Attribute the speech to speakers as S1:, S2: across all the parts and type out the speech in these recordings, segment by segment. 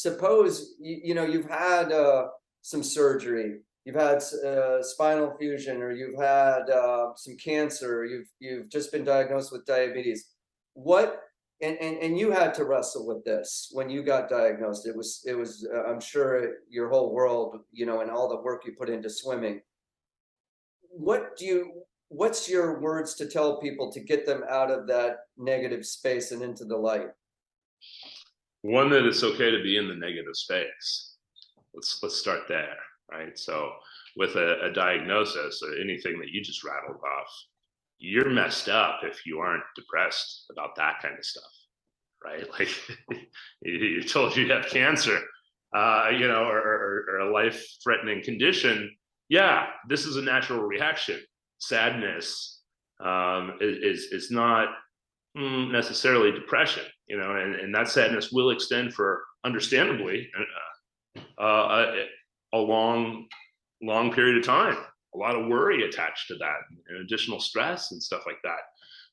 S1: suppose you've had some surgery, you've had spinal fusion, or you've had some cancer, you've just been diagnosed with diabetes. What and you had to wrestle with this when you got diagnosed. It was I'm sure your whole world, and all the work you put into swimming. What's your words to tell people to get them out of that negative space and into the light?
S2: One, that it's okay to be in the negative space. Let's start there, right? So with a diagnosis or anything that you just rattled off, you're messed up if you aren't depressed about that kind of stuff, right? Like you're told you have cancer, or a life-threatening condition. Yeah, this is a natural reaction. Sadness is not necessarily depression, and that sadness will extend for, understandably, a long period of time. A lot of worry attached to that, and additional stress and stuff like that.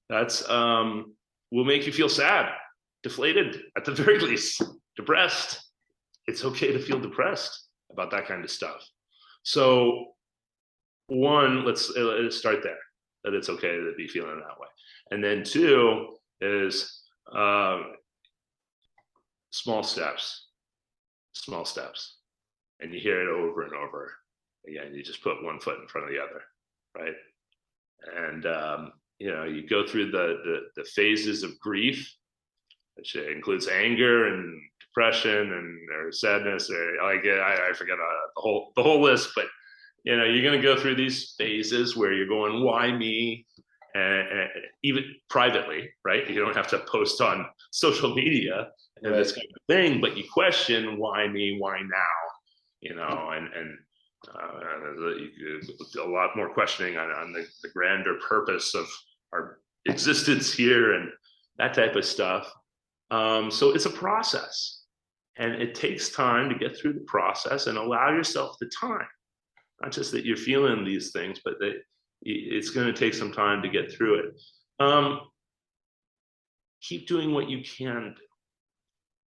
S2: That's will make you feel sad, deflated, at the very least, depressed. It's okay to feel depressed about that kind of stuff. So one, let's start there, that it's okay to be feeling that way. And then two is small steps, and you hear it over and over again. You just put one foot in front of the other, right? And you go through the phases of grief, which includes anger and depression or sadness, or I forget the whole list. But you're going to go through these phases where you're going, why me? And even privately, right? You don't have to post on social media and this kind of thing, but you question, why me, why now? And a lot more questioning on the grander purpose of our existence here and that type of stuff. So it's a process, and it takes time to get through the process and allow yourself the time. Not just that you're feeling these things, but that it's going to take some time to get through it. Keep doing what you can do.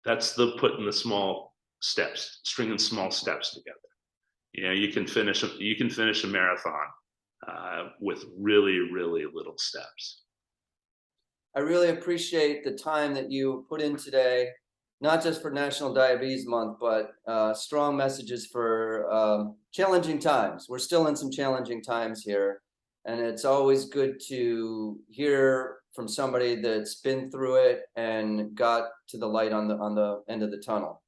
S2: That's the putting the small steps, stringing small steps together. You can finish a marathon with really, really little steps.
S1: I really appreciate the time that you put in today, not just for National Diabetes Month, but strong messages for challenging times. We're still in some challenging times here, and it's always good to hear from somebody that's been through it and got to the light on the end of the tunnel.